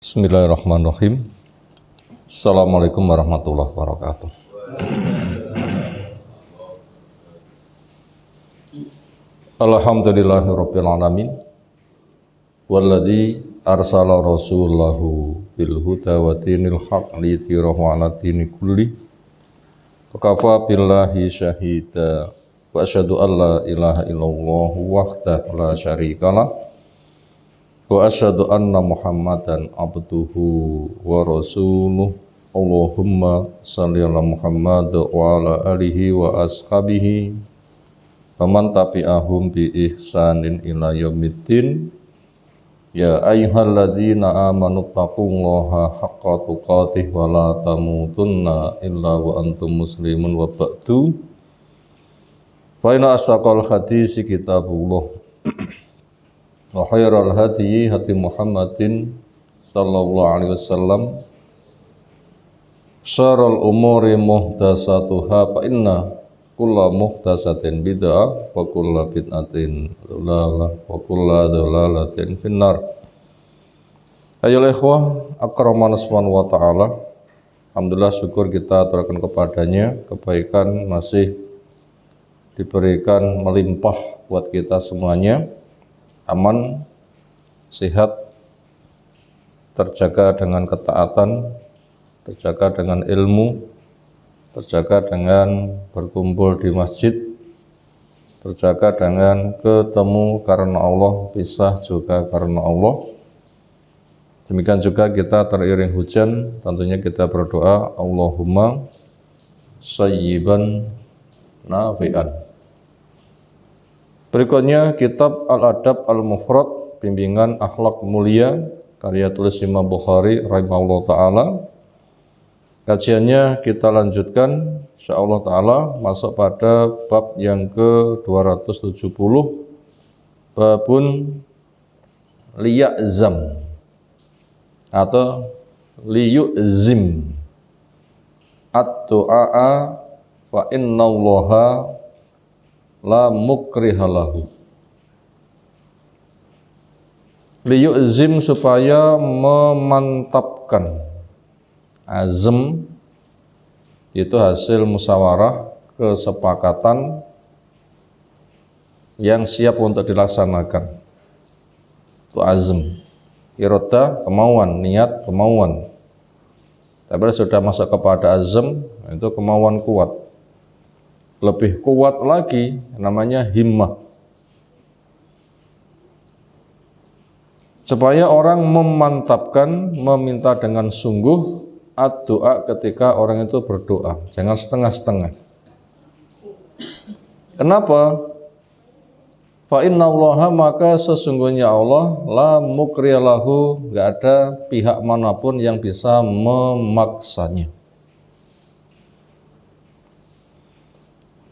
Bismillahirrahmanirrahim. Assalamualaikum warahmatullahi wabarakatuh. Alhamdulillahirabbil alamin. Walladzi arsala rasulahu bil huda wa dinil haq liyudhhirahu 'ala dini kulli. Wa kafa billahi syahida. Wa asyhadu an la ilaha illallah wahdahu la syarikalah. Wa asyhadu anna Muhammadan abduhu wa rasuluh. Allahumma shalli ala Muhammad wa ala alihi wa ashabihi wa man tabi'ahum bi ihsanin ila yaumiddin. Ya ayyuhalladzina amanu taqullaha haqqa tuqatih wa la tamutunna illa wa antum muslimun wa ba'du. Fa inna asdaqal hadisi kitabullah wa khairal hadyi hadi Muhammadin sallallahu alaihi wasallam. Syarrul umuri muhdatsatuha fa inna kulla muhdatsatin bid'ah wa kulla bid'atin dhalalah wa kulla dhalalatin finnar. Ayolah ikhwah akraman subhanahu wa ta'ala. Alhamdulillah, syukur kita aturkan kepadanya. Kebaikan masih diberikan melimpah buat kita semuanya. Aman, sehat, terjaga dengan ketaatan, terjaga dengan ilmu, terjaga dengan berkumpul di masjid, terjaga dengan ketemu karena Allah, pisah juga karena Allah. Demikian juga kita teriring hujan, tentunya kita berdoa Allahumma sayyiban nafi'an. Berikutnya kitab Al-Adab Al-Mufrad, bimbingan akhlak mulia, karya tulis Imam Bukhari rahimahullah ta'ala. Kajiannya kita lanjutkan insyaallah ta'ala, masuk pada bab yang ke-270, babun liya'zam atau liyu'zim ad-du'a fa innallaha la mukrihalahu. Liyu'zim, supaya memantapkan. Azm itu hasil musyawarah, kesepakatan yang siap untuk dilaksanakan. Itu azm. Iroda, kemauan, niat, kemauan. Tapi sudah masuk kepada azm, itu kemauan kuat. Lebih kuat lagi namanya himmah. Supaya orang memantapkan, meminta dengan sungguh ad-doa ketika orang itu berdoa. Jangan setengah-setengah. Kenapa? Fa innallaha, maka sesungguhnya Allah, la mukriyalahu, enggak ada pihak manapun yang bisa memaksanya.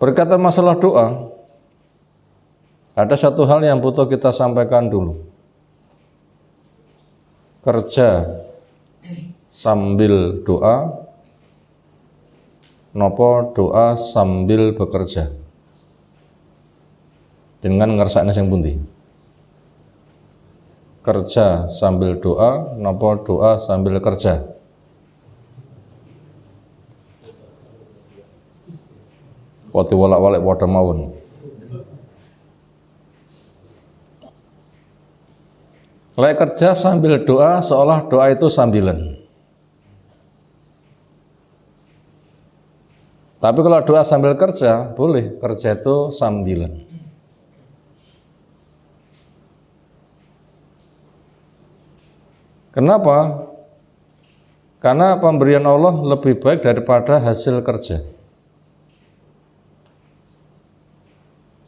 Berkaitan masalah doa, ada satu hal yang butuh kita sampaikan dulu. Kerja sambil doa, nopo doa sambil bekerja. Dengan ngersakne sing pundi? Kerja sambil doa, nopo doa sambil kerja? Wati walak-walik padha mawon. Lek kerja sambil doa, seolah doa itu sambilan. Tapi kalau doa sambil kerja, boleh, kerja itu sambilan. Kenapa? Karena pemberian Allah lebih baik daripada hasil kerja.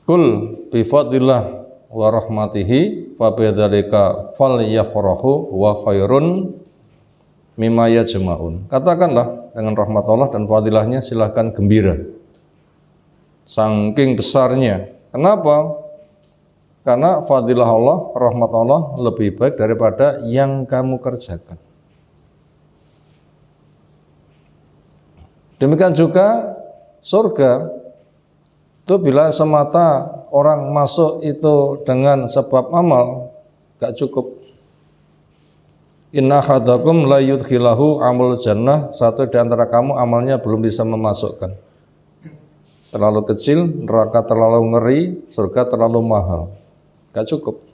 Kul bi fadlillah wa rahmatihi fa bidzalika falyafrahu wa khairun mimma yajma'un. Katakanlah dengan rahmat Allah dan fadilahnya silahkan gembira. Saking besarnya. Kenapa? Karena fadilah Allah, rahmat Allah lebih baik daripada yang kamu kerjakan. Demikian juga surga. Itu bila semata orang masuk itu dengan sebab amal, gak cukup. Inna ahadakum la yudkhilahu amul jannah, satu di antara kamu amalnya belum bisa memasukkan. Terlalu kecil, neraka terlalu ngeri, surga terlalu mahal. Gak cukup.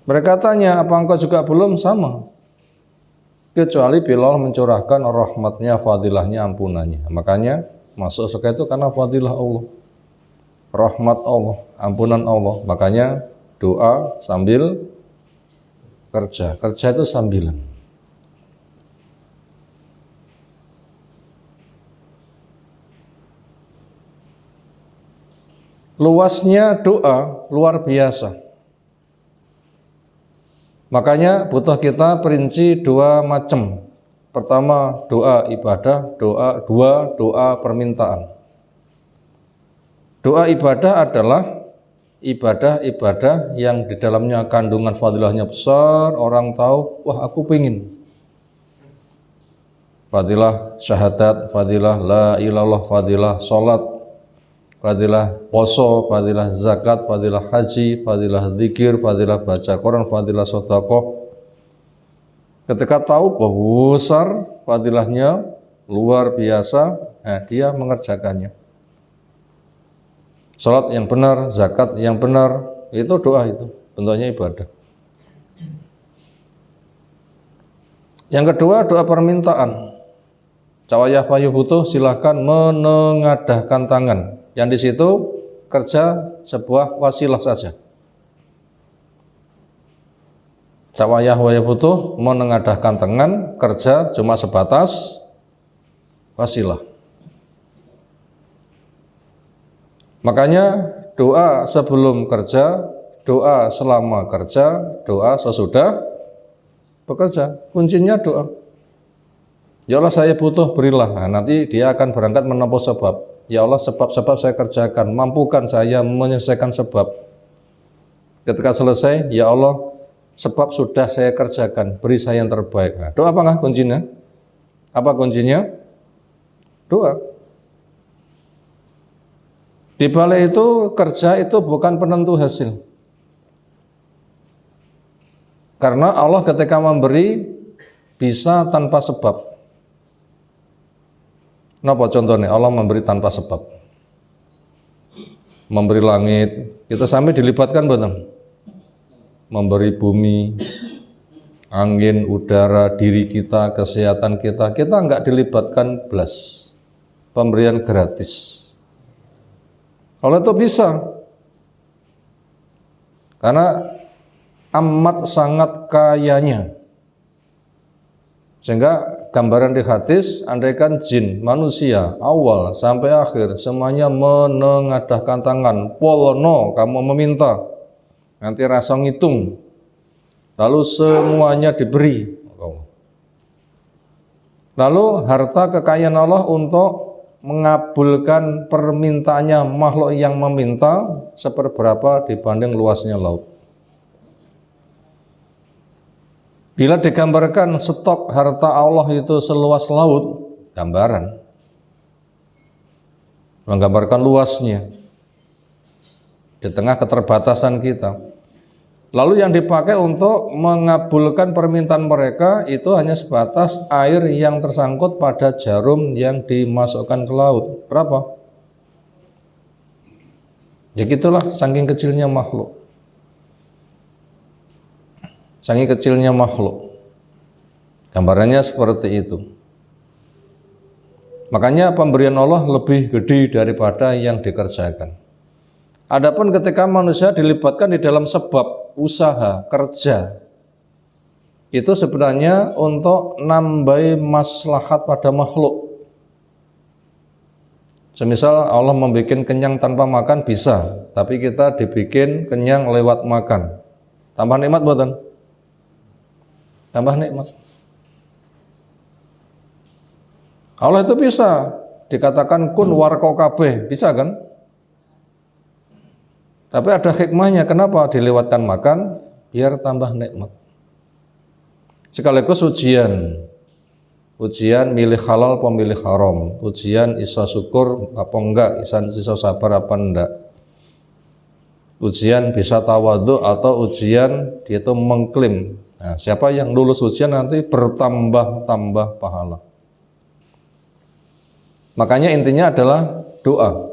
Mereka tanya, apa engkau juga belum? Sama. Kecuali bila Allah mencurahkan rahmatnya, fadilahnya, ampunannya. Makanya masuk surga itu karena fadilah Allah, rahmat Allah, ampunan Allah. Makanya doa sambil kerja. Kerja itu sambilan. Luasnya doa luar biasa. Makanya butuh kita perinci dua macam. Pertama doa ibadah, doa permintaan. Doa ibadah adalah ibadah-ibadah yang di dalamnya kandungan fadilahnya besar. Orang tahu, wah aku pengen. Fadilah syahadat, fadilah la ilaha illallah, fadilah sholat, fadilah poso, fadilah zakat, fadilah haji, fadilah zikir, fadilah baca Quran, fadilah sedekah. Ketika tahu bahwa besar fadilahnya luar biasa, dia mengerjakannya. Salat yang benar, zakat yang benar, itu doa, itu bentuknya ibadah. Yang kedua doa permintaan. Cawayah payu butuh, silahkan menengadahkan tangan. Yang di situ kerja sebuah wasilah saja. Cawayah waya butuh, menengadahkan tangan, kerja cuma sebatas wasilah. Makanya doa sebelum kerja, doa selama kerja, doa sesudah bekerja. Kuncinya doa. Ya Allah saya butuh, berilah. Nah, nanti dia akan berangkat menempuh sebab. Ya Allah sebab-sebab saya kerjakan, mampukan saya menyelesaikan sebab. Ketika selesai, ya Allah sebab sudah saya kerjakan, beri saya yang terbaik. Nah, doa apakah kuncinya? Apa kuncinya? Doa. Di balik itu kerja itu bukan penentu hasil. Karena Allah ketika memberi bisa tanpa sebab. Napa contohnya? Allah memberi tanpa sebab. Memberi langit, kita sampai dilibatkan betul. Memberi bumi, angin, udara, diri kita, kesehatan kita enggak dilibatkan belas. Pemberian gratis. Kalau itu bisa. Karena amat sangat kayanya. Sehingga gambaran di hadis, andaikan jin, manusia, awal sampai akhir semuanya menengadahkan tangan, polono, kamu meminta, nanti rasa ngitung, lalu semuanya diberi. Lalu harta kekayaan Allah untuk mengabulkan permintaannya makhluk yang meminta seperberapa dibanding luasnya laut. Bila digambarkan stok harta Allah itu seluas laut, gambaran menggambarkan luasnya di tengah keterbatasan kita. Lalu yang dipakai untuk mengabulkan permintaan mereka itu hanya sebatas air yang tersangkut pada jarum yang dimasukkan ke laut. Berapa? Ya gitulah, saking kecilnya makhluk. Saking kecilnya makhluk. Gambarannya seperti itu. Makanya pemberian Allah lebih gede daripada yang dikerjakan. Adapun ketika manusia dilibatkan di dalam sebab usaha, kerja, itu sebenarnya untuk nambahi maslahat pada makhluk. Semisal Allah membuat kenyang tanpa makan bisa, tapi kita dibikin kenyang lewat makan. Tambah nikmat buatan? Tambah nikmat. Allah itu bisa dikatakan kun warko kabeh, bisa kan? Tapi ada hikmahnya, kenapa dilewatkan makan? Biar tambah nikmat. Sekaligus ujian. Ujian milih halal apa milih haram. Ujian iso syukur apa enggak, iso sabar apa enggak. Ujian bisa tawadhu atau ujian dia itu mengklaim Nah, siapa yang lulus ujian nanti bertambah-tambah pahala. Makanya intinya adalah doa.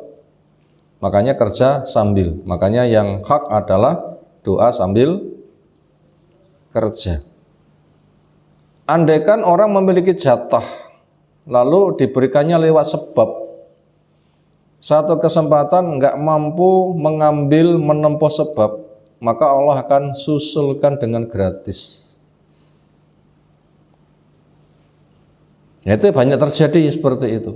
Makanya kerja sambil. Makanya yang hak adalah doa sambil kerja. Andaikan orang memiliki jatah lalu diberikannya lewat sebab, satu kesempatan nggak mampu mengambil menempuh sebab, maka Allah akan susulkan dengan gratis. Ya, itu banyak terjadi seperti itu.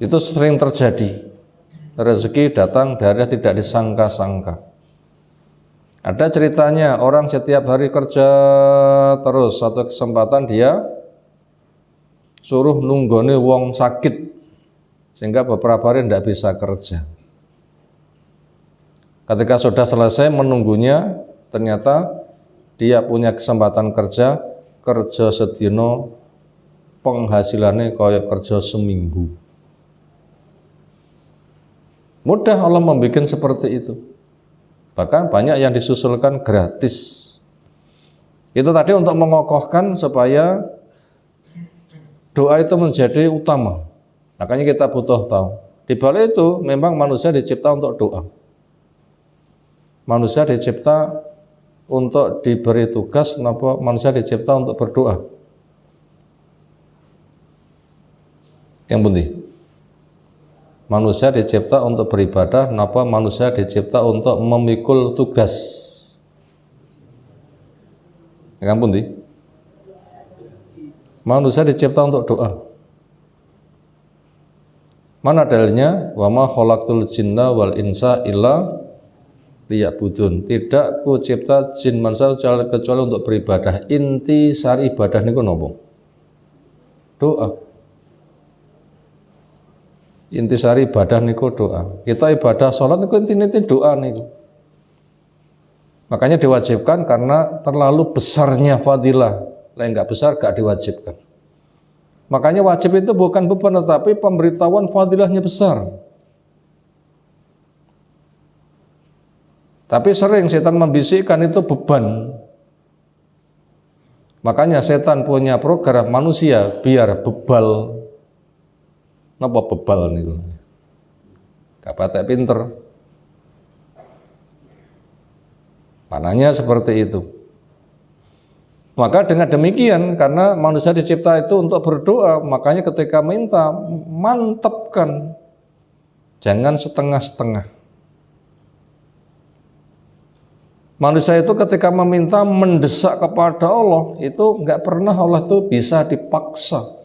Itu sering terjadi. Rezeki datang dari tidak disangka-sangka. Ada ceritanya, orang setiap hari kerja terus, satu kesempatan dia suruh nunggone wong sakit, sehingga beberapa hari tidak bisa kerja. Ketika sudah selesai menunggunya, ternyata dia punya kesempatan kerja sedino penghasilannya kayak kerja seminggu. Mudah Allah membuat seperti itu. Bahkan banyak yang disusulkan gratis. Itu tadi untuk mengokohkan supaya doa itu menjadi utama. Makanya kita butuh tahu. Di balik itu memang manusia dicipta untuk doa. Manusia dicipta untuk diberi tugas, kenapa manusia dicipta untuk berdoa. Yang penting. Manusia dicipta untuk beribadah, kenapa manusia dicipta untuk memikul tugas. Yang penting. Manusia dicipta untuk doa. Mana dalilnya? Wa ma khalaqtul jinna wal insa illa liya'budun. Tidak ku cipta jin manusia kecuali untuk beribadah. Inti sari ibadah niku napa? Doa. Intisari ibadah niku doa. Kita ibadah sholat niku intinya doa niku. Makanya diwajibkan karena terlalu besarnya fadilah. Lah enggak besar enggak diwajibkan. Makanya wajib itu bukan beban, tetapi pemberitahuan fadilahnya besar. Tapi sering setan membisikkan itu beban. Makanya setan punya program manusia biar bebal. Napa bebal niku? Gak patek pinter. Mananya seperti itu. Maka dengan demikian, karena manusia dicipta itu untuk berdoa, makanya ketika minta, mantapkan. Jangan setengah-setengah. Manusia itu ketika meminta, mendesak kepada Allah, itu nggak pernah Allah itu bisa dipaksa.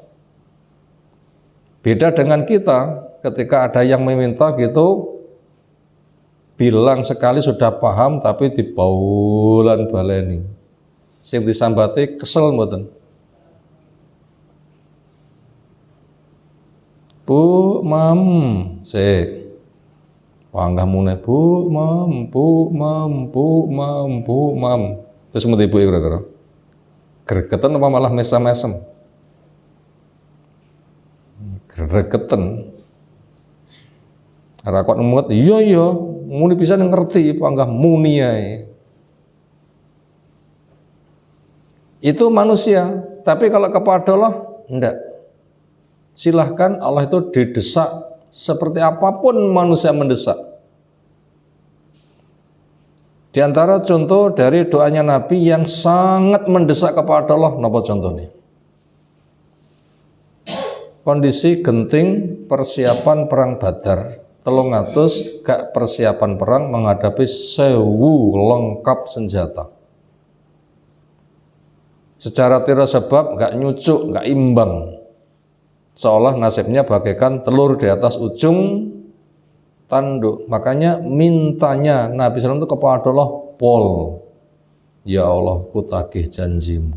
Beda dengan kita, ketika ada yang meminta gitu, bilang sekali sudah paham, tapi dibaulan baleni. Sing disambati kesel mboten. Bu, mam, wanggah mune bu, mam. Terus mesti ibu kira-kira. Gregetan apa malah mesem-mesem? Gregetan. Rakot ngemut, iya, muni bisa ngerti, panggah muni ae. Itu manusia, tapi kalau kepada Allah, enggak. Silahkan Allah itu didesak seperti apapun manusia mendesak. Di antara contoh dari doanya Nabi yang sangat mendesak kepada Allah, napa contohnya? Kondisi genting persiapan perang Badar, 300 gak persiapan perang menghadapi 1000 lengkap senjata. Secara tira sebab gak nyucuk, gak imbang. Seolah nasibnya bagaikan telur di atas ujung tanduk. Makanya mintanya Nabi SAW itu kepada Allah, Pol, ya Allah, kutagih janjimu.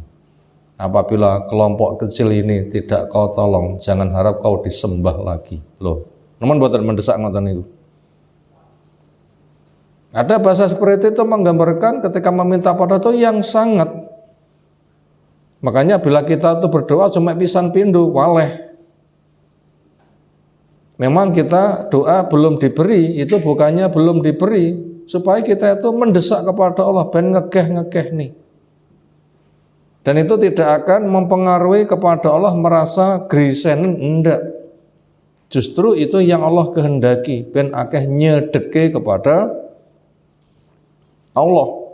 Apabila kelompok kecil ini tidak kau tolong, jangan harap kau disembah lagi. Loh, namun buatan mendesak ngoten itu. Ada bahasa seperti itu menggambarkan ketika meminta pada itu yang sangat. Makanya bila kita itu berdoa cuma pisan pindu, waleh. Memang kita doa belum diberi, itu bukannya belum diberi, supaya kita itu mendesak kepada Allah ben ngekeh nih. Dan itu tidak akan mempengaruhi kepada Allah merasa grisen, enggak. Justru itu yang Allah kehendaki, ben akeh nyedeke kepada Allah.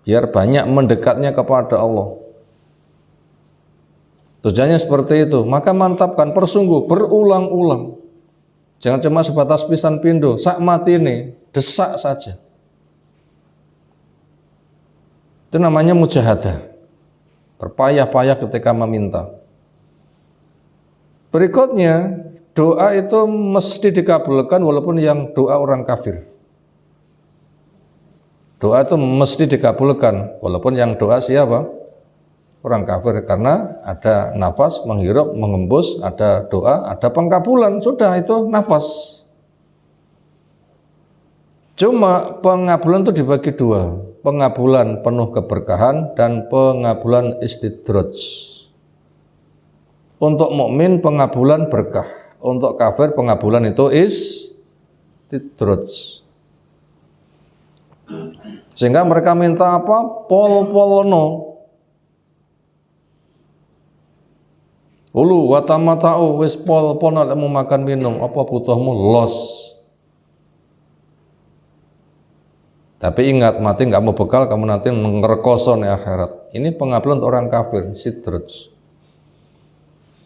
Biar banyak mendekatnya kepada Allah. Tujuannya seperti itu. Maka mantapkan, persungguh, berulang-ulang. Jangan cuma sebatas pisan pindo, sak mati ini, desak saja. Itu namanya mujahadah. Berpayah-payah ketika meminta. Berikutnya, doa itu mesti dikabulkan walaupun yang doa orang kafir. Doa itu mesti dikabulkan walaupun yang doa siapa? Orang kafir, karena ada nafas menghirup, mengembus, ada doa, ada pengkabulan, sudah itu nafas. Cuma pengabulan itu dibagi dua, pengabulan penuh keberkahan dan pengabulan istidraj. Untuk mukmin pengabulan berkah, untuk kafir pengabulan itu istidraj. Sehingga mereka minta apa? Pol-polono. Ulu watamatau wis pol-pol mau makan minum, apa butuhmu los. Tapi ingat, mati nggak mau bekal, kamu nanti ngerekoso nih akhirat. Ini pengabulan untuk orang kafir, sidraj.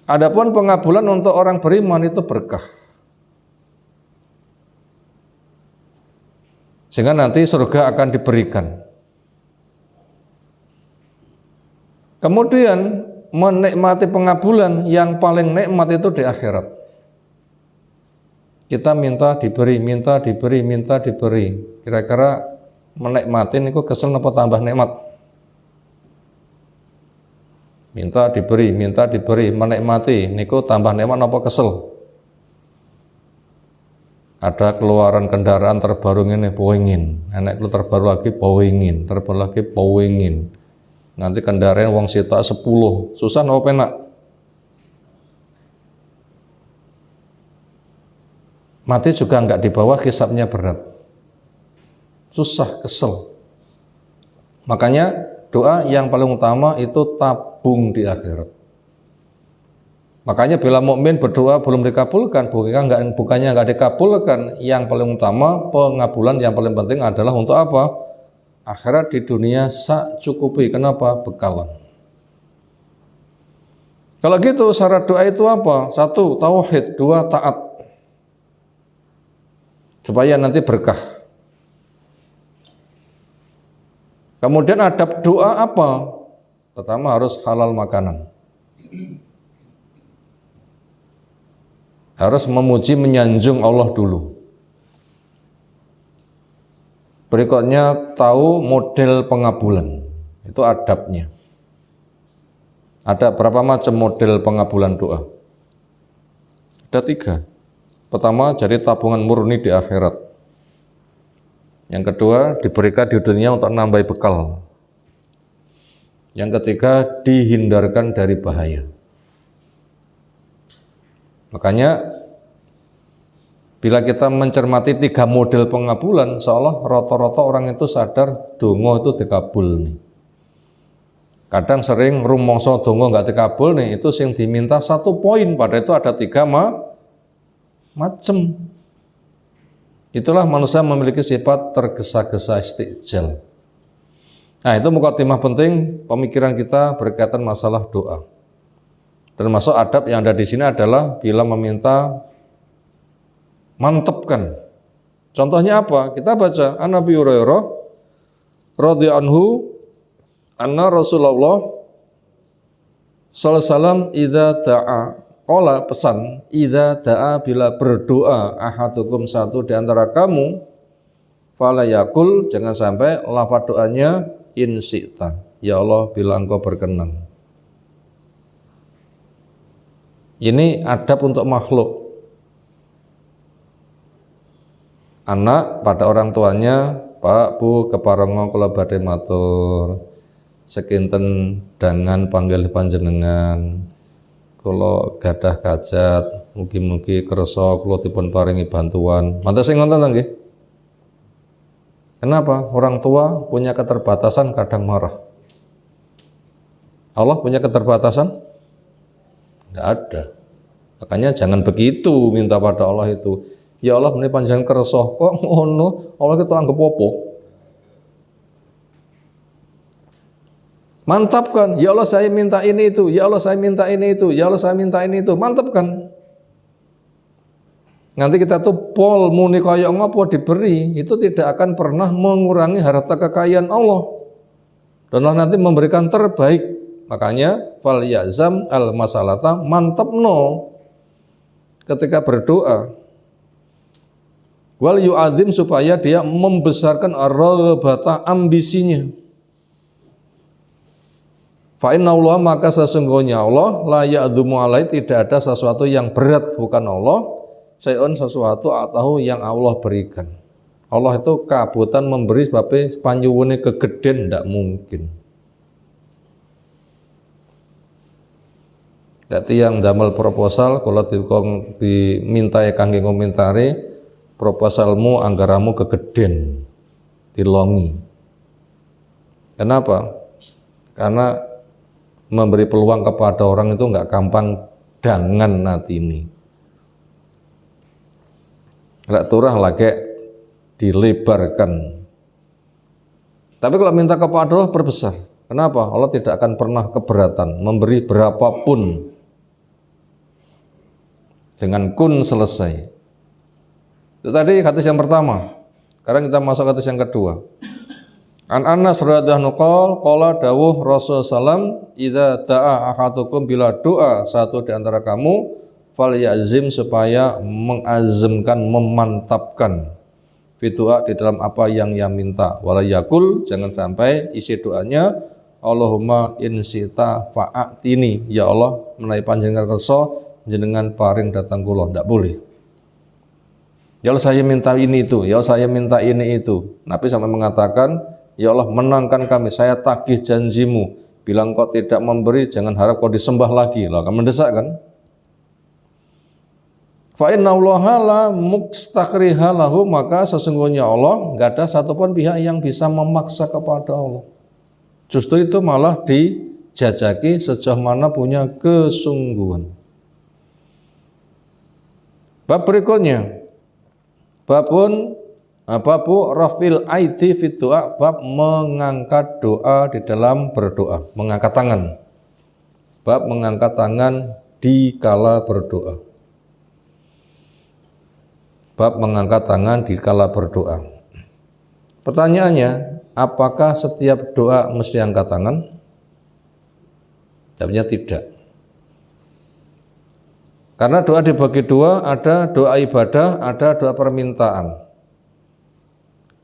Adapun pengabulan untuk orang beriman itu berkah. Sehingga nanti surga akan diberikan. Kemudian menikmati pengabulan yang paling nikmat itu di akhirat. Kita minta diberi, minta diberi, minta diberi. Kira-kira menikmati niku kesel apa tambah nikmat? Minta diberi, menikmati niku tambah nikmat apa kesel? Ada keluaran kendaraan terbaru ini powingin, enek terbaru lagi powingin, terbaru lagi powingin. Nanti kendaraan wong sita 10, susah apa penak? Mati juga enggak di bawah, hisabnya berat. Susah, kesel. Makanya doa yang paling utama itu tabung di akhirat. Makanya bila mukmin berdoa belum dikabulkan, bukannya enggak dikabulkan, yang paling utama pengabulan yang paling penting adalah untuk apa? Akhirat di dunia sak cukupi. Kenapa? Bekalan. Kalau gitu syarat doa itu apa? 1, tauhid. 2, taat. Supaya nanti berkah. Kemudian adab doa apa? Pertama harus halal makanan. Harus memuji, menyanjung Allah dulu. Berikutnya tahu model pengabulan, itu adabnya. Ada berapa macam model pengabulan doa? Ada 3. Pertama, jadi tabungan murni di akhirat. Yang kedua, diberikan di dunia untuk nambah bekal. Yang ketiga, dihindarkan dari bahaya. Makanya bila kita mencermati 3 model pengabulan, seolah rata-rata orang itu sadar donga itu dikabul nih. Kadang sering rumangsa donga enggak dikabul nih, itu sing diminta 1 poin, padahal itu ada 3 macam. Itulah manusia memiliki sifat tergesa-gesa istijal. Nah, itu mukadimah penting pemikiran kita berkaitan masalah doa. Termasuk adab yang ada di sini adalah bila meminta mantapkan. Contohnya apa? Kita baca An Nabi Hurairah radhiyallahu anhu anna Rasulullah sallallahu alaihi wasallam idza da'a, qala pesan, idza da'a bila berdoa ahadukum satu di antara kamu, fala yakul, jangan sampai lafaz doanya in syi'ta, ya Allah bila engkau berkenan. Ini adab untuk makhluk. Anak pada orang tuanya, Pak, Bu, keparenga kula badhe matur sekinten dangan panggil panjenengan. Kula gadah kajat, mugi-mugi kersa kula dipun paringi bantuan. Mantes sing ngoten ta nggih? Kenapa? Orang tua punya keterbatasan, kadang marah. Allah punya keterbatasan? Tidak ada. Makanya jangan begitu minta pada Allah itu. Ya Allah, ini panjenengan kersa kok ngono, Allah itu anggap apa? Mantapkan, ya Allah saya minta ini itu, ya Allah saya minta ini itu, ya Allah saya minta ini itu, mantapkan. Nanti kita tuh pol muni kaya ngopo diberi, itu tidak akan pernah mengurangi harta kekayaan Allah. Dan Allah nanti memberikan terbaik. Makanya fal yazam al masalata, mantapno ketika berdoa. Wal yu'adzim, supaya dia membesarkan ar-raghbata, ambisinya. Fa inna Allah, maka sesungguhnya Allah la ya'dzumu alai, tidak ada sesuatu yang berat bukan Allah, sayun sesuatu atau yang Allah berikan. Allah itu kabutan memberi sebabnya panyuwune kegeden, tidak mungkin. Dadi yang damel proposal kalau dimintai kangge komentari proposalmu anggaramu kegeden dilongi. Kenapa? Karena memberi peluang kepada orang itu nggak gampang dengan nanti ini. Nggak turah lagi dilebarkan. Tapi kalau minta kepada Allah perbesar. Kenapa? Allah tidak akan pernah keberatan memberi berapapun. Dengan kun selesai. Itu tadi hadis yang pertama. Sekarang kita masuk hadis yang kedua. An Anas radhiyallahu anhu qala dawuh Rasul sallam, idza da'a ahadukum, bila doa satu di antara kamu, fal yazim, supaya mengazamkan, memantapkan fitua di dalam apa yang ia minta. Wala yakul, jangan sampai isi doanya Allahumma in sita fa'atini, ya Allah menawi panjenengan kersa jenengan paring datang kula, ndak boleh. Ya Allah saya minta ini itu, ya Allah saya minta ini itu. Nabi sampai mengatakan, ya Allah menangkan kami, saya tagih janjimu. Bila engkau tidak memberi, jangan harap kau disembah lagi. Lah, kamu mendesak kan? Fa inna Allaha la mustakriha lahu, maka sesungguhnya Allah enggak ada satupun pihak yang bisa memaksa kepada Allah. Justru itu malah dijajaki sejauh mana punya kesungguhan. Bab berikutnya, babun babu rafil aidi fit doa, bab mengangkat doa di dalam berdoa, mengangkat tangan. Bab mengangkat tangan di kala berdoa. Bab mengangkat tangan di kala berdoa. Pertanyaannya, apakah setiap doa mesti angkat tangan? Jawabnya tidak. Karena doa dibagi dua, ada doa ibadah, ada doa permintaan.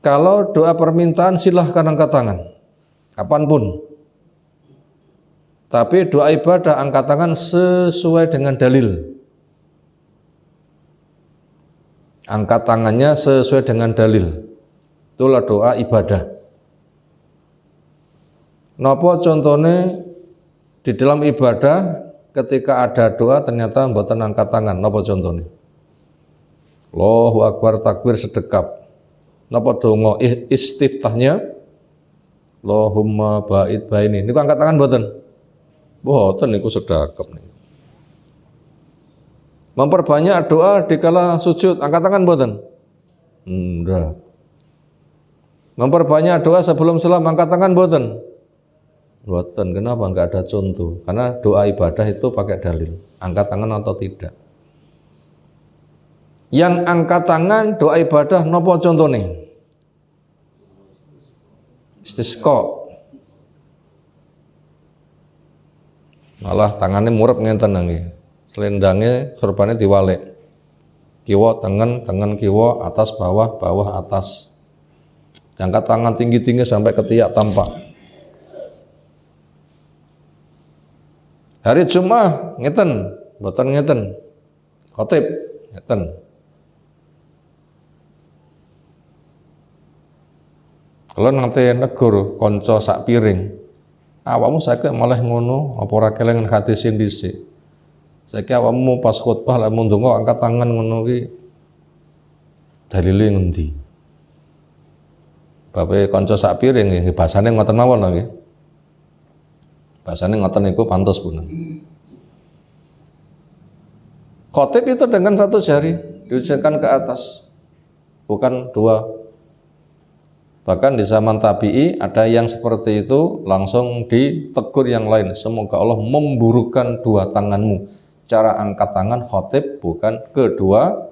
Kalau doa permintaan silahkan angkat tangan, kapanpun. Tapi doa ibadah angkat tangan sesuai dengan dalil. Angkat tangannya sesuai dengan dalil. Itulah doa ibadah. Napa contohnya di dalam ibadah ketika ada doa ternyata mboten angkat tangan, napa contohnya? Allahu Akbar, takbir, sedekap. Napa donga istiftahnya? Allahumma ba'id baini. Niku angkat tangan mboten? Mboten niku sedekap niku. Memperbanyak doa dikala sujud, angkat tangan mboten? Ndak. Memperbanyak doa sebelum salam, angkat tangan mboten? Mboten. Kenapa? Enggak ada contoh. Karena doa ibadah itu pakai dalil, angkat tangan atau tidak. Yang angkat tangan doa ibadah napa contohnya? Istisqa. Malah tangannya murep ngenten nggih. Selendangnya sorbannya diwalek. Kiwa tangan, tangan kiwa, atas bawah, bawah atas. Angkat tangan tinggi-tinggi sampai ketiak tampak. Hari Jumat ngeten, mboten ngeten. Khotib ngeten. Kalau nanti negur konco sak piring, awakmu saiki malah ngono, apa ora kelingan hadis dhisik. Saiki awakmu pas khutbah lek mung ndonga angkat tangan ngono ki dalile ngendi? Bapak kanca sak piring nggih basane ngoten mawon nggih. Basane ngoten niku pantes punen. Khotib itu dengan satu jari diucapkan ke atas, bukan dua. Bahkan di zaman tabi'i ada yang seperti itu langsung ditegur yang lain. Semoga Allah memburukkan dua tanganmu. Cara angkat tangan khotib bukan kedua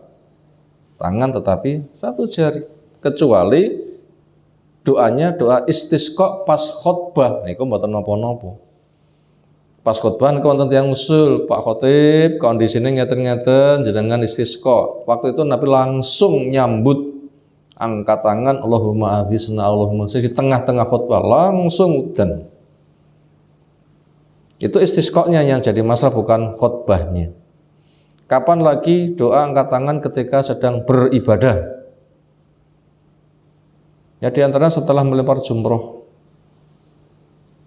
tangan tetapi satu jari. Kecuali doanya doa istisqa pas khutbah. Niku mboten napa-napa. Pas khutbah niku wonten tiyang usul, Pak Khotib kondisine ngeten-ngeten jenengan istisqa. Waktu itu Nabi langsung nyambut angkat tangan Allahumma aghithna Allahumma di tengah-tengah khutbah langsung udan. Itu istisqanya yang jadi masalah bukan khutbahnya. Kapan lagi doa angkat tangan ketika sedang beribadah? Ya diantara setelah melempar jumroh,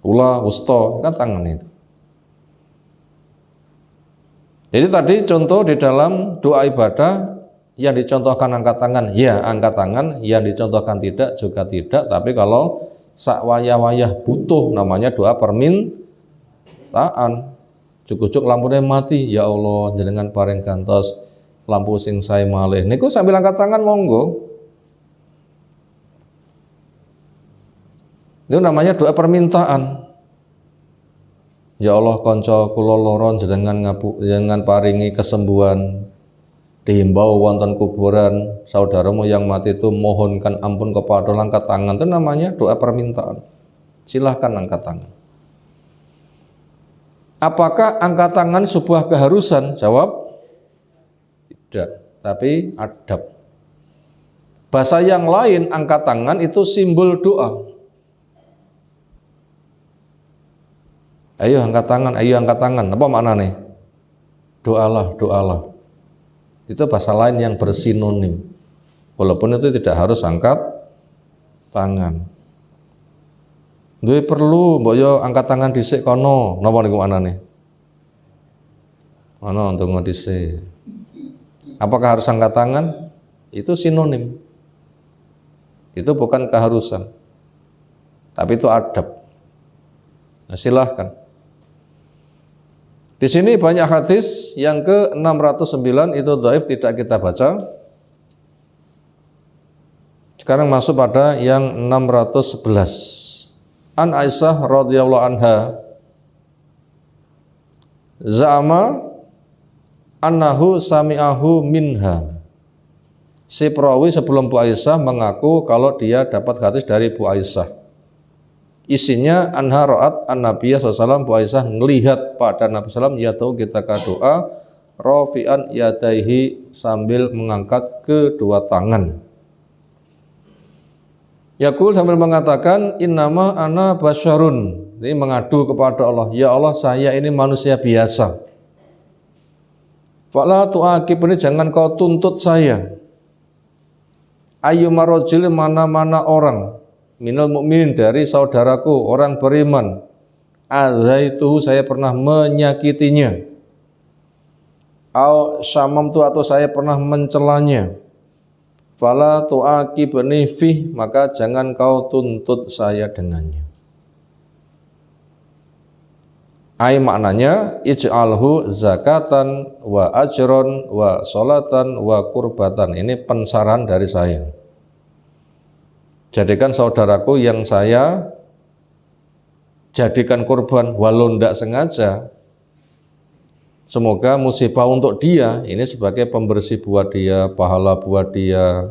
ula, wusta, kan tangan itu. Jadi tadi contoh di dalam doa ibadah yang dicontohkan angkat tangan, ya angkat tangan, yang dicontohkan tidak juga tidak. Tapi kalau sak wayah-wayah butuh namanya doa permintaan. Cukup lampunya mati, ya Allah jenengan paring gantos lampu sing sae malih. Niku sambil angkat tangan monggo. Itu namanya doa permintaan. Ya Allah konco kula lara jenengan paringi kesembuhan. Dihimbau wonten kuburan saudaramu yang mati itu mohonkan ampun kepada Allah, angkat tangan. Itu namanya doa permintaan. Silahkan angkat tangan. Apakah angkat tangan sebuah keharusan? Jawab tidak, tapi adab. Bahasa yang lain angkat tangan itu simbol doa. Ayo angkat tangan, ayo angkat tangan. Apa maknanya? Doalah, doalah. Itu bahasa lain yang bersinonim. Walaupun itu tidak harus angkat tangan. Duwe perlu mbok yo angkat tangan dhisik kono. Napa niku maknane? Ana untuk dhisik. Apakah harus angkat tangan? Itu sinonim. Itu bukan keharusan. Tapi itu adab. Nah, silahkan. Di sini banyak hadis, yang ke-609 itu dhaif tidak kita baca. Sekarang masuk pada yang 611. An Aisyah radhiyallahu anha za'ama annahu sami'ahu minha. Si perawi sebelum Bu Aisyah mengaku kalau dia dapat hadis dari Bu Aisyah. Isinya anha ra'at an-nabiyya sallallahu Bu Aisyah melihat pada Nabi sallallahu yaitu kita doa rafi'an yadaihi sambil mengangkat kedua tangan. Yaqul sambil mengatakan innama ana basyarun. Ini mengadu kepada Allah, ya Allah saya ini manusia biasa. Fala tu'aqibni jangan kau tuntut saya. Ayyuma rajul mana-mana orang minal mukminin dari saudaraku orang beriman adzaitu saya pernah menyakitinya au syamamtu atau saya pernah mencelanya fala tu'aqibni fih maka jangan kau tuntut saya dengannya. Ai maknanya ij'alhu zakatan wa ajron wa sholatan wa kurbatan. Ini pensaran dari saya. Jadikan saudaraku yang saya jadikan kurban walau tidak sengaja. Semoga musibah untuk dia ini sebagai pembersih buat dia, pahala buat dia,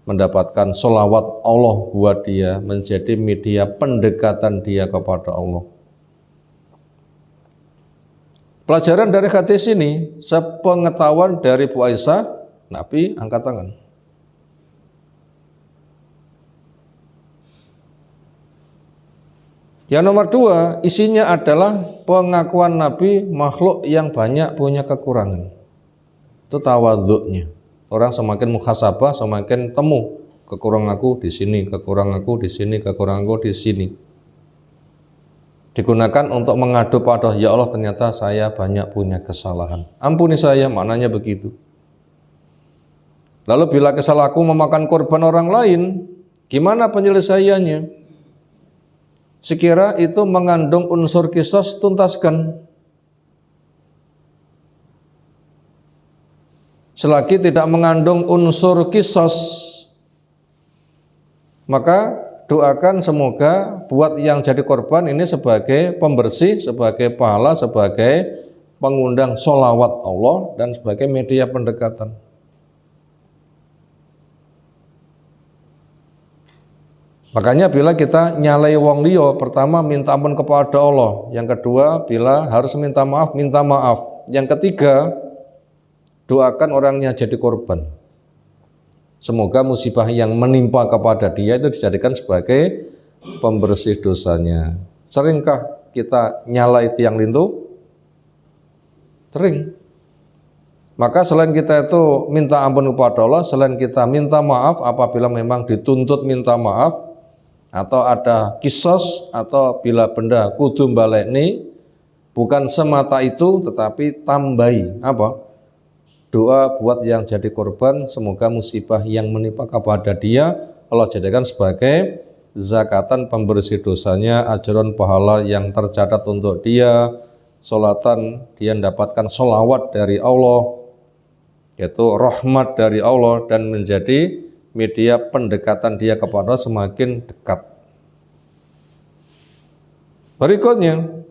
mendapatkan sholawat Allah buat dia, menjadi media pendekatan dia kepada Allah. Pelajaran dari hadis ini, sepengetahuan dari Bu Aisyah, Nabi angkat tangan. Yang nomor dua, isinya adalah pengakuan Nabi makhluk yang banyak punya kekurangan. Itu tawadhu'nya. Orang semakin muhasabah, semakin temu kekurangan aku di sini, kekurangan aku di sini, kekurangan aku di sini. Digunakan untuk mengadu pada ya Allah ternyata saya banyak punya kesalahan. Ampuni saya, maknanya begitu. Lalu bila kesalahanku memakan korban orang lain, Gimana penyelesaiannya? Sekira itu mengandung unsur qisas, tuntaskan. Selagi tidak mengandung unsur qisas, maka doakan semoga buat yang jadi korban ini sebagai pembersih, sebagai pahala, sebagai pengundang sholawat Allah, dan sebagai media pendekatan. Makanya bila kita nyalai wong liya, pertama minta ampun kepada Allah, yang kedua bila harus minta maaf, yang ketiga doakan orangnya jadi korban. Semoga musibah yang menimpa kepada dia itu dijadikan sebagai pembersih dosanya. Seringkah kita nyalai tiang lintu? Sering. Maka selain kita itu minta ampun kepada Allah, selain kita minta maaf apabila memang dituntut minta maaf, atau ada kisos, atau bila benda kudu balekni, bukan semata itu, tetapi tambahi apa? Doa buat yang jadi korban, semoga musibah yang menimpa kepada dia Allah jadikan sebagai zakatan pembersih dosanya, ajaran pahala yang tercatat untuk dia, sholatan dia mendapatkan sholawat dari Allah, yaitu rahmat dari Allah, dan menjadi media pendekatan dia kepada semakin dekat. Berikutnya,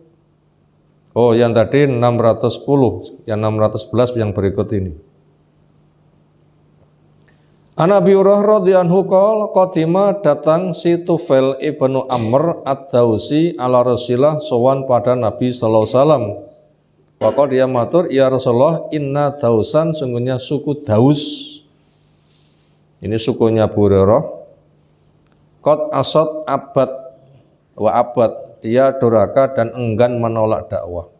yang tadi 610, yang 611 yang berikut ini. An Abi Hurairah radhiyallahu anhu qala qadima datang si Tufail ibnu Amr ad-Dausi ala Rasulillah sowan pada Nabi sallallahu alaihi wasallam. Maka dia matur, ya Rasulullah, inna Dausan, sungguhnya suku Daus. Ini sukunya Abu Hurairah. Qad asad abad wa abad, dia durhaka dan enggan menolak dakwah.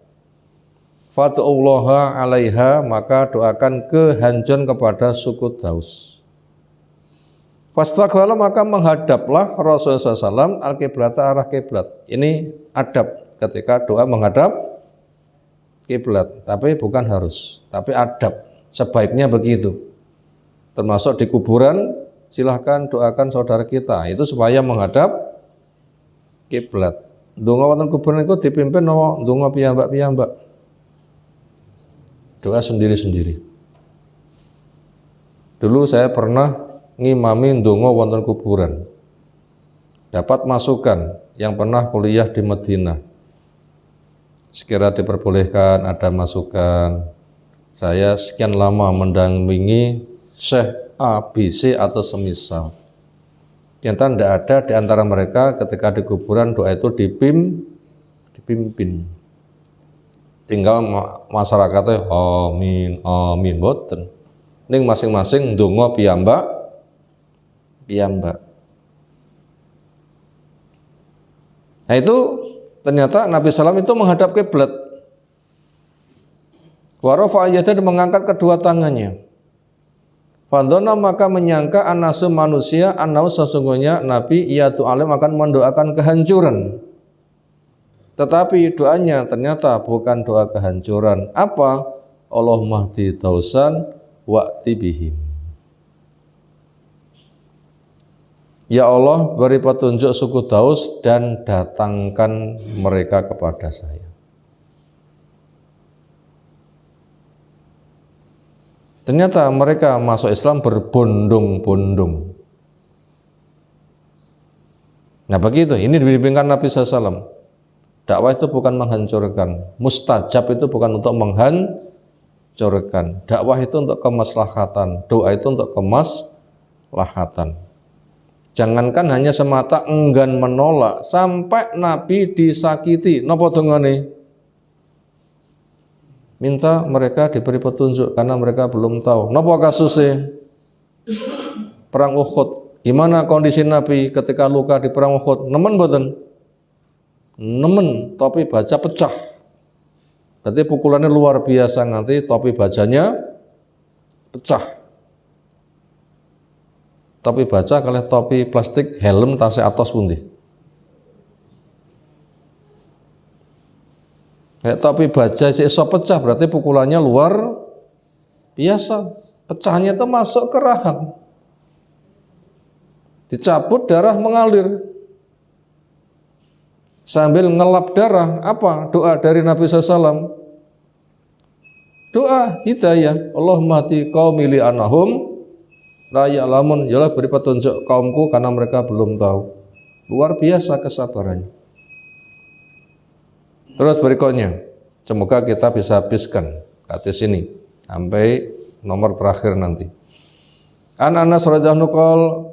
Fatu'ullaha alaiha, maka doakan kehancuran kepada suku Daus. Fastaqbala, maka menghadaplah Rasulullah SAW al-qiblata, arah kiblat. Ini adab ketika doa menghadap kiblat, tapi bukan harus, tapi adab, sebaiknya begitu. Termasuk di kuburan, silahkan doakan saudara kita itu supaya menghadap kiblat. Donga wonten kuburan itu dipimpin no donga piyambak-piyambak. Doa sendiri-sendiri. Dulu saya pernah ngimami donga wonten kuburan. Dapat masukan yang pernah kuliah di Madinah. Sekira diperbolehkan ada masukan. Saya sekian lama mendampingi Syekh A, B, C atau semisal. Ternyata tidak ada di antara mereka ketika di kuburan doa itu dipimpin. Tinggal masyarakatnya amin, amin, boten. Ning masing-masing ndonga piyambak. Nah itu ternyata Nabi SAW itu menghadap kiblat. Wa rafa'a yadahu, mengangkat kedua tangannya. Fadhona, maka menyangka anasu manusia, anau sesungguhnya Nabi iyatu alim akan mendoakan kehancuran. Tetapi doanya ternyata bukan doa kehancuran. Apa? Allahumma hdi Dausan wa'ti bihim. Ya Allah, beri petunjuk suku Daus dan datangkan mereka kepada saya. Ternyata mereka masuk Islam berbondong-bondong. Nah begitu, ini dibimbingkan Nabi SAW. Dakwah itu bukan menghancurkan, mustajab itu bukan untuk menghancurkan. Dakwah itu untuk kemaslahatan, doa itu untuk kemaslahatan. Jangankan hanya semata enggan menolak, sampai Nabi disakiti. Napa dongane? Minta mereka diberi petunjuk karena mereka belum tahu. Napa kasusnya? Perang Uhud. Gimana kondisi Nabi ketika luka di perang Uhud? Nemen mboten? Nemen, topi baja pecah. Berarti pukulannya luar biasa, nanti topi bajanya pecah. Topi baja kalih topi plastik, helm tasih atos pundi. Topi baja sih iso pecah, berarti pukulannya luar biasa. Pecahnya itu masuk ke rahang. Dicabut, darah mengalir. Sambil ngelap darah, apa doa dari Nabi SAW? Doa hidayah. Allahumma hdi qaumi li'annahum la ya'lamun. Ya Allah, beri petunjuk kaumku karena mereka belum tahu. Luar biasa kesabarannya. Terus berikutnya, semoga kita bisa habiskan hadis ini sampai nomor terakhir nanti. Anas radhiyallahu anhu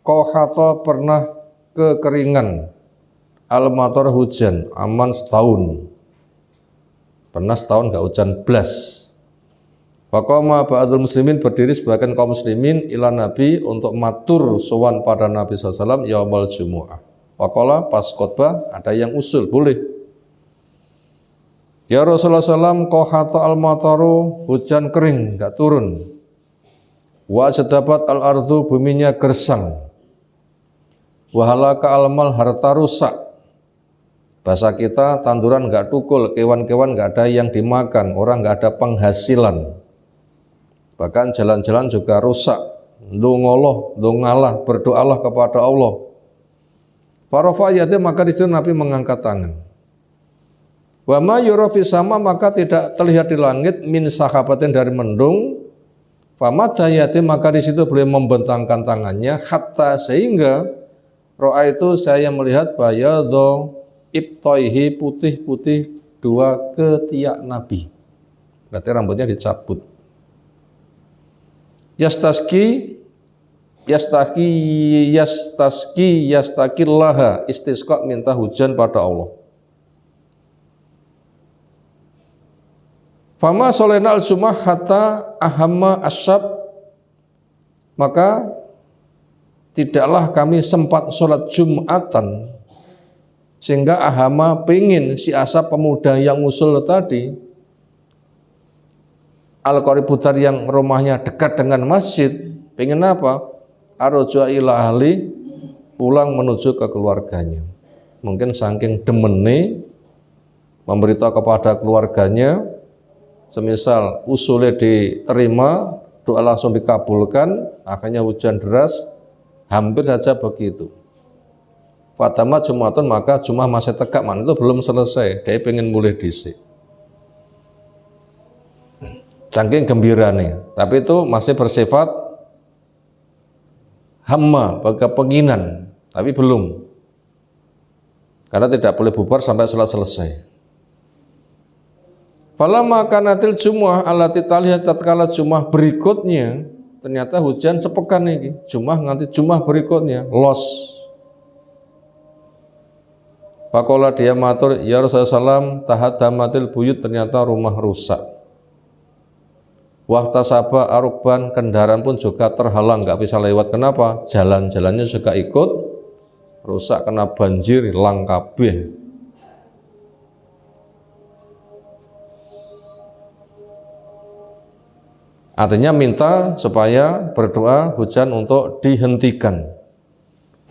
qahata pernah kekeringan. Al-matar hujan aman setahun, pernah setahun gak hujan blas. Faqama ba'dul muslimin, berdiri sebagian kaum muslimin ila Nabi untuk matur sowan pada Nabi SAW yaumal jumu'ah. Faqala, pas khutbah ada yang usul, boleh. Ya Rasulullah SAW, qahata al-mataru, hujan kering gak turun. Wa sedapat al-ardu, buminya gersang. Wahalaka al-mal, harta rusak. Bahasa kita, tanduran nggak tukul, kewan-kewan nggak ada yang dimakan, orang nggak ada penghasilan. Bahkan jalan-jalan juga rusak. Ndongoloh, ndongalah, berdoalah kepada Allah. Farafa'ayatnya, maka disitu Nabi mengangkat tangan. Wa ma yura fis sama, maka tidak terlihat di langit min sahabatin dari mendung. Famadayati, maka disitu beliau membentangkan tangannya hatta sehingga ro'a itu saya melihat bayadho ibtoihi, putih-putih dua ketiak Nabi. Berarti rambutnya dicabut. Yastaqillaha, istisqa, minta hujan pada Allah. Fama solena al-jum'ah hatta ahamma asyab, maka tidaklah kami sempat sholat Jum'atan sehingga ahama pengen si asap pemuda yang usul tadi, al-qaributar yang rumahnya dekat dengan masjid, pengen apa? Arujua ila ahli, pulang menuju ke keluarganya. Mungkin saking demene memberitahu kepada keluarganya, semisal usulnya diterima, doa langsung dikabulkan, akhirnya hujan deras, hampir saja begitu. Fatama Jumatun, maka Jum'ah masih tegak, mana itu belum selesai, dia pengen mulai disik. Saking gembira nih, tapi itu masih bersifat hamma, kepenginan, tapi belum. Karena tidak boleh bubar sampai sholat selesai. Falamma kanatil Jum'ah allati taliyat, tatkala Jum'ah berikutnya, ternyata hujan sepekan ini, Jum'ah nganti Jum'ah berikutnya, los. Faqala, dia matur, ya Rasulullah SAW, tahadamatil buyut, ternyata rumah rusak. Wahtasaba arukban, kendaraan pun juga terhalang, nggak bisa lewat. Kenapa? Jalan-jalannya juga ikut rusak, kena banjir, hilang kabeh. Artinya minta supaya berdoa hujan untuk dihentikan.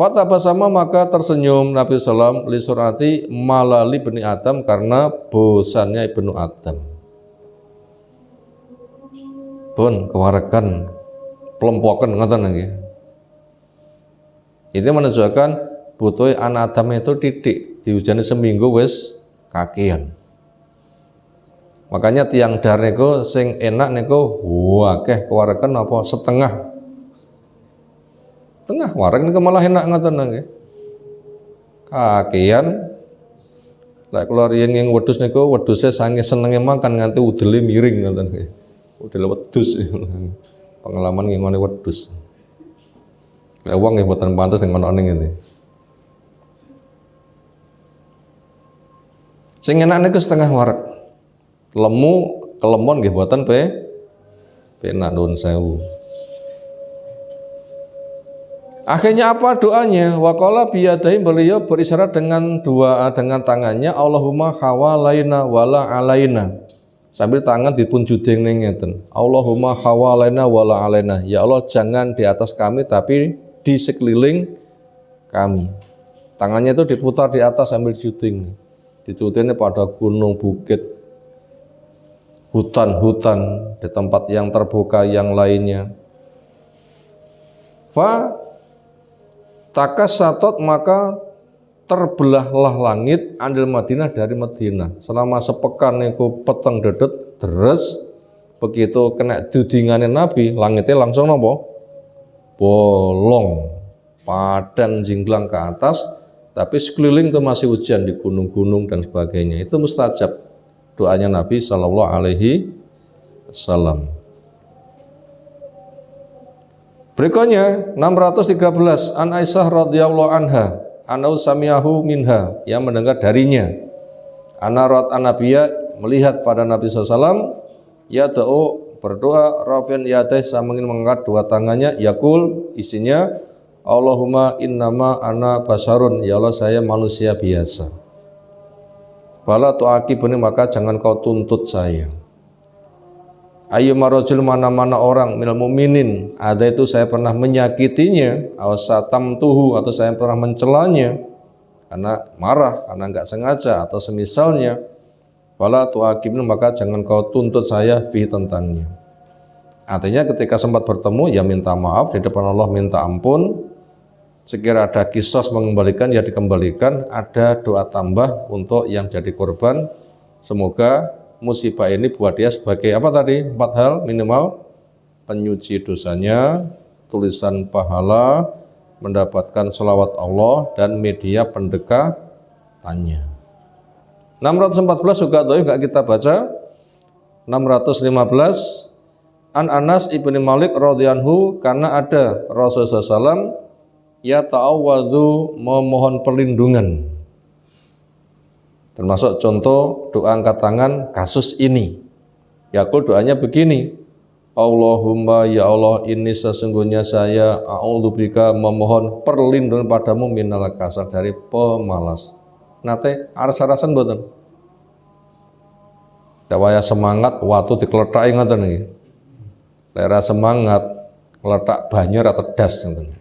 Fatabasama, maka tersenyum Nabi SAW li surati malali ibni Adam, karena bosannya ibnu Adam. Pun kewarekan pelompokan ngoten nggih. Itu menunjukkan butuh anak Adam itu titik, dihujani seminggu wis kakian. Makanya tiang dar niku sing enak niku akeh kewarekan apa setengah. Tengah wareng niku malah enak ngoten nggih. Kakean lek kula riyen ing wedhus niku, wedhuse sange senenge makan nganti udele miring ngoten nggih. Udele wedhus. Pengalaman ngene wedhus. Lek wong nggih mboten pantes ning ngono ngene. Sing enak niku setengah wareg. Lemu kelemon nggih mboten penak nuwun sewu. Akhirnya apa doanya? Waqala biyadahi, beliau berisyarat dengan dengan tangannya, Allahumma hawalaina wala alaina. Sambil tangan dipun judeng ngeten. Allahumma hawalaina wala alaina. Ya Allah, jangan di atas kami tapi di sekeliling kami. Tangannya itu diputar di atas sambil judeng. Dijudengnya pada gunung, bukit, hutan-hutan, di tempat yang terbuka yang lainnya. Takasatot maka terbelahlah langit anil Madinah dari Madinah. Selama sepekan niku peteng dedet deres, begitu kena dudingane Nabi, langitnya langsung nopo? Bolong, padan jinglang ke atas, tapi sekeliling itu masih hujan di gunung-gunung dan sebagainya. Itu mustajab doanya Nabi Shallallahu Alaihi Wasallam. Berikutnya 613 an Aisyah radhiyallahu anha anau samiahu minha, yang mendengar darinya, anarat an-nabiyya, melihat pada Nabi SAW, ya ta'u berdoa, rafian yadeh, sambil mengangkat dua tangannya, yakul isinya, Allahumma innama ana basarun, ya Allah saya manusia biasa, fala tu'aqibuni, maka jangan kau tuntut saya. Ayyuma rajul, mana-mana orang minal mu'minin, ada itu saya pernah menyakitinya, aw satamtuhu, atau saya pernah mencelanya karena marah, karena enggak sengaja atau semisalnya, wala tu'aqibni, maka jangan kau tuntut saya fi tentangnya. Artinya ketika sempat bertemu ya minta maaf di depan Allah, minta ampun. Sekira ada kisos mengembalikan ya dikembalikan, ada doa tambah untuk yang jadi korban. Semoga musibah ini buat dia sebagai apa tadi? 4 hal minimal: penyuci dosanya, tulisan pahala, mendapatkan sholawat Allah, dan media pendekatannya. 614 juga doa enggak kita baca. 615 an Anas ibni Malik radhiyallahu, karena ada Rasulullah SAW ya ta'awwadhu, memohon perlindungan. Termasuk contoh doa angkat tangan kasus ini. Yakul doanya begini, Allahumma ya Allah, ini sesungguhnya saya a'udzubika, memohon perlindungan padamu minal kasal, dari pemalas. Nate aras-arasan mboten. Dawaya semangat waktu diklethaki ngoten iki. Lera semangat letak banyu atau das ngoten.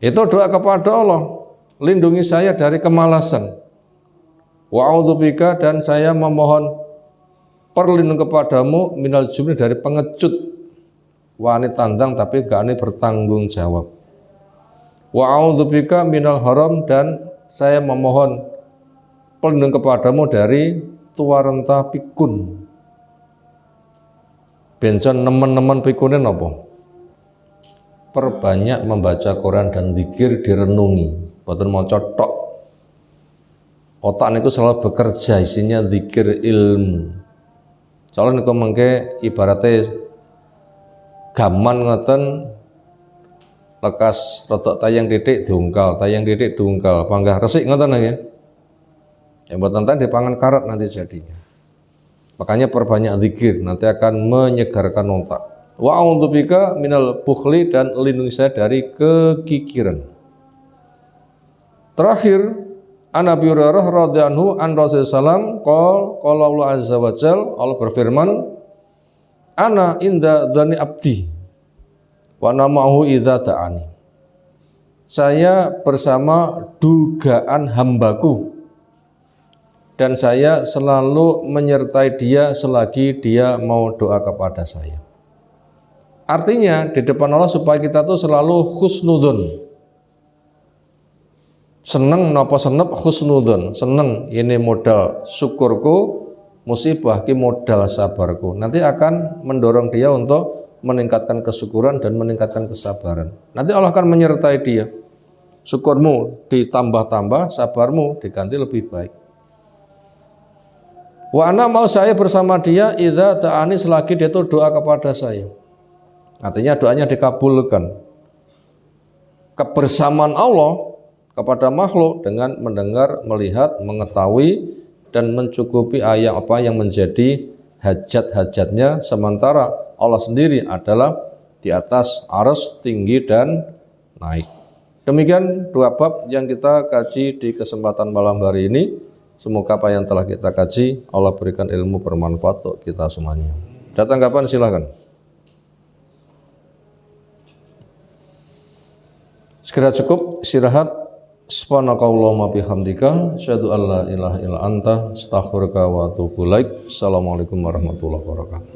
Itu doa kepada Allah, lindungi saya dari kemalasan. Wa a'udzubika, dan saya memohon perlindungan kepadamu minal jubni, dari pengecut. Wani tandang tapi gak ini bertanggung jawab. Wa a'udzubika minal haram, dan saya memohon perlindungan kepadamu dari tua renta pikun. Bencon nemen-nemen pikune napa? Perbanyak membaca Quran dan zikir, direnungi, boten maca tok. Otak niku selalu bekerja, isinya zikir ilmu. Soalnya niku mengke ibaratnya gaman ngoten, lekas rotok tayang titik diungkal, tayang titik diungkal, panggah resik ngoten ya. Yang boten ten dipangan karat nanti jadinya. Makanya perbanyak zikir, nanti akan menyegarkan otak. Wa a'udzubika minal bukhli, dan lindungi saya dari kekikiran. Terakhir, an Abi Hurairah radhiyallahu an Rasulullah qala Allah azza wa jalla, Allah berfirman, ana inda dzani abdi wa namahu idza ta'ani. Saya bersama dugaan hambaku, dan saya selalu menyertai dia selagi dia mau doa kepada saya. Artinya di depan Allah supaya kita tuh selalu husnudun. Seneng napa senep husnudun, seneng ini modal syukurku, musibah ki modal sabarku. Nanti akan mendorong dia untuk meningkatkan kesyukuran dan meningkatkan kesabaran. Nanti Allah akan menyertai dia. Syukurmu ditambah-tambah, sabarmu diganti lebih baik. Wa ana, mau saya bersama dia idza ta'ani, selagi dia itu doa kepada saya. Artinya doanya dikabulkan. Kebersamaan Allah kepada makhluk dengan mendengar, melihat, mengetahui, dan mencukupi ayat apa yang menjadi hajat-hajatnya, sementara Allah sendiri adalah di atas arsy, tinggi dan naik. Demikian dua bab yang kita kaji di kesempatan malam hari ini. Semoga apa yang telah kita kaji Allah berikan ilmu bermanfaat untuk kita semuanya. Datang kapan silahkan. Segera cukup istirahat. Subhanakallahumma bihamdika asyhadu an la ilaha illa anta astaghfiruka wa atubu ilaik. Assalamualaikum warahmatullahi wabarakatuh.